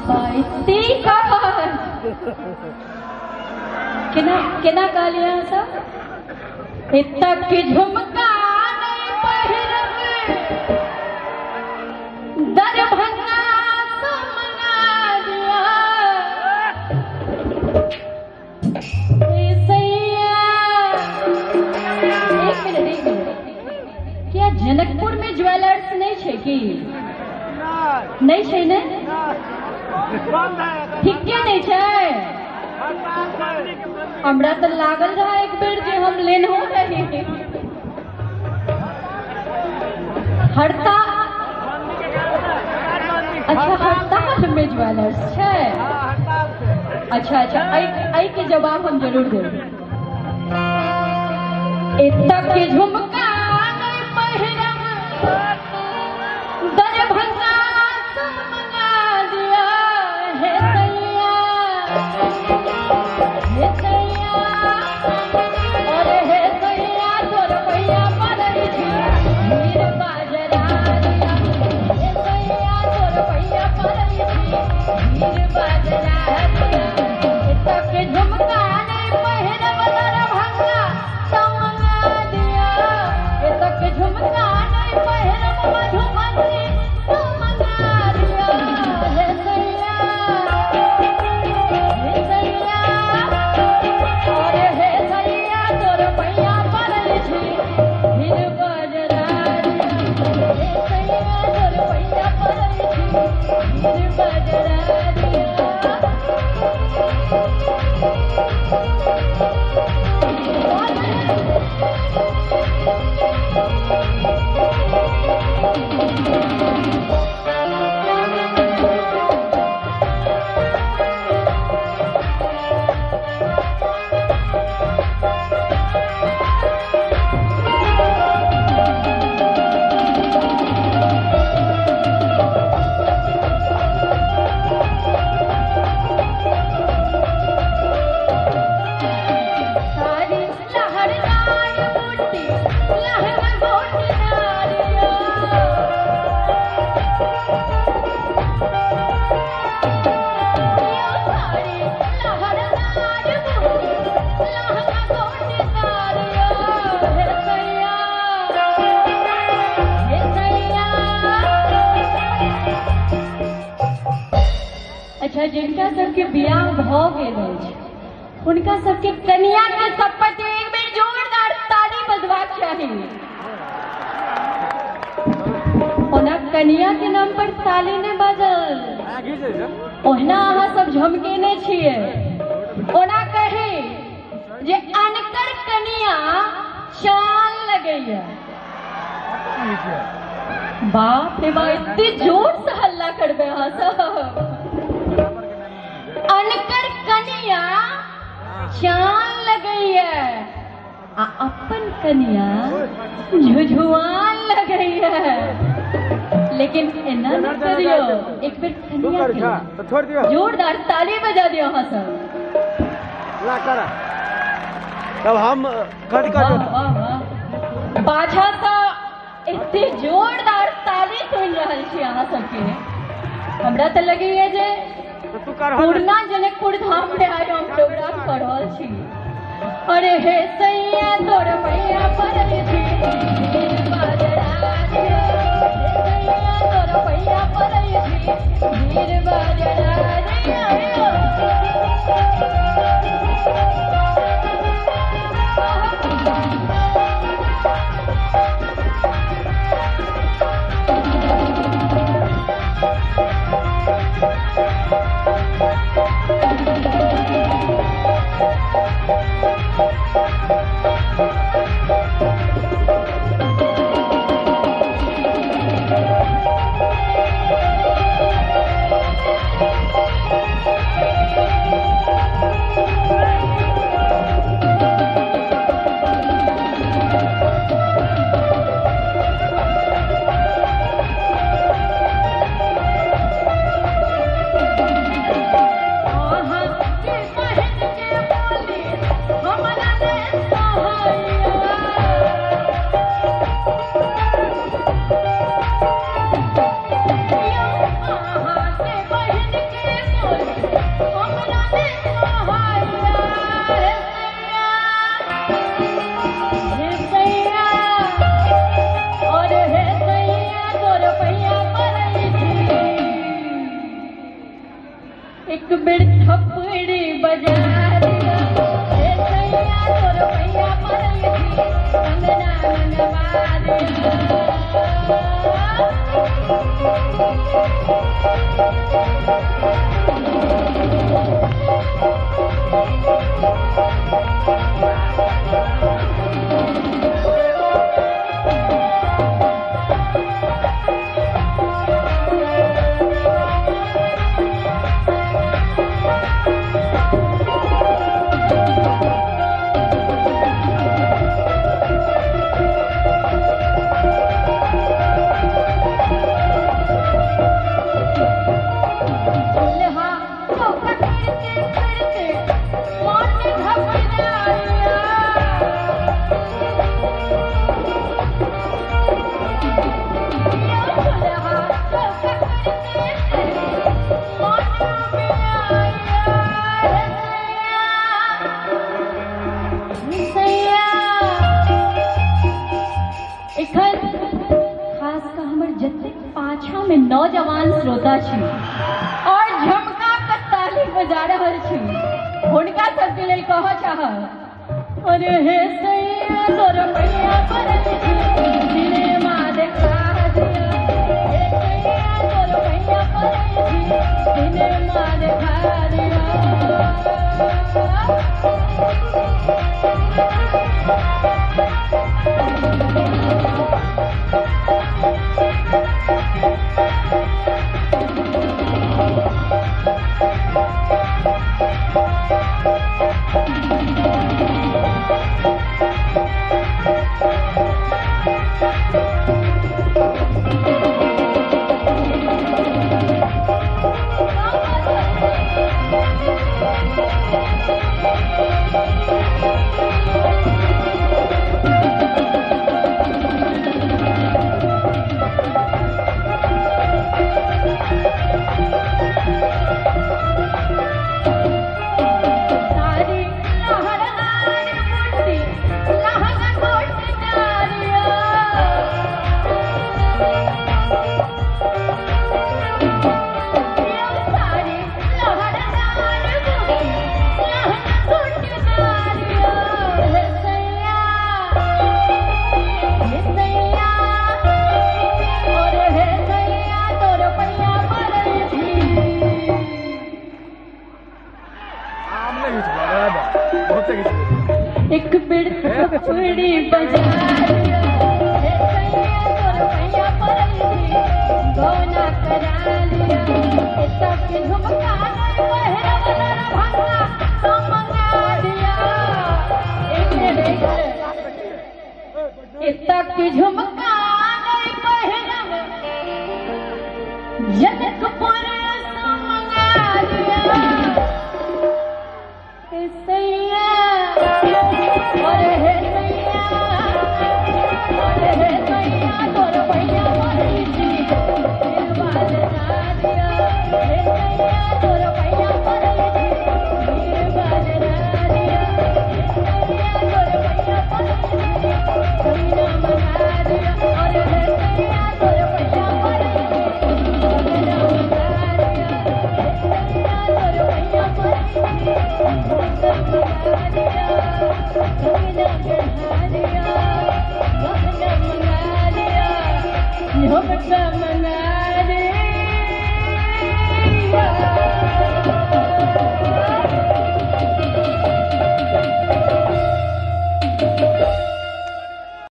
पाई तीखा केना गालिया सा इतना की झुमका नहीं पहिरब दरभंगा तो मंगा दिया सैया। एक मिनट क्या जनकपुर में ज्वेलर्स नहीं छे की नहीं छे ने ठीक क्या नहीं छे हमरा तो लागल रहा एक बेर जे हम लेन हो रही हड़ता अच्छा हड़ताल में ज्वेलर्स छे अच्छा आई के जवाब हम जरूर देंगे। इतना के झुमका नहीं पहिरब दरभंगा तो मंगा दिया हे सैया और हे सैया तोर पैया पड़ै छी मीर बाजरा दिया हे सैया तोर पैया पड़ै छी मीर बाजरा दिया। इतना के झुमका नहीं पहिरब दरभंगा तो मंगा दिया इतना के झुमका नहीं पहिरब मधुबनी तो मंगा दिया हे सैया और हे सैया तोर पैया पड़ै छी मीर बाजरा दिया हे सैया तोर पैया पड़ै छी मीर बाजरा दिया। अच्छा जिनका सबके बियाह भ गेल अछि उनका सबके कन्या के शपथ एक बेर जोरदार ताली बजबाक चाही। ओना कन्या के नाम पर ताली नहीं बजल ओहिना अहाँ सब झमकेने छियै ओना कहे जे अनकर कन्या चाल लगैया बाप रे बाप इतनी जोर से हल्ला करबे अहाँ सब अनकर कन्या चाल लगैया आ अपन कन्या झुझुआन लगैया लेकिन एना न करियो एक बेर कन्या के जोरदार ताली बजा दियो अहाँ सब तब हम पाछा से इतनी जोरदार ताली सुन रहल छी अहाँ सबके हमरा तो लगैया जे पूर्णा जनकपुर धाम में आयो हम प्रोग्राम कर रहल छी। अरे हे सैया तोर पैया पड़ै छी मीर बाजरा दिया हे सैया तोर पैया पड़ै छी मीर बाजरा दिया। एक बेर थप्पड़ी बजा दिया हे सैया तोर पैया परई थी कंगना मंगवा दिया नौजवान श्रोता छी और झमका के ताली बजा रहल छी हुनका सबके लेल कह चाह अरे हे सैया तोर पैया परई थी सिनेमा देखा दिया हे सैया तोर पैया परई थी सिनेमा देखा दिया एक बेर थप्पड़ी बजा दिया हे सैया तोर पैया परई थी गौना करा लिया सब के झुमका पहरवला भंगा तो मंगा दिया तक के झुमका नहीं पहरव जनकपुर से मंगा दिया हे सैया अरे हे सैया तोर पैया परई थी सिनेमा देखा दिया हे सैया तोर पैया परई थी सिनेमा देखा दिया हे सैया तोर पैया परई थी सिनेमा मंगा दिया अरे हे सैया तोर पैया परई थी सिनेमा मंगा दिया हे सैया तोर पैया परई थी झुमका मंगा दिया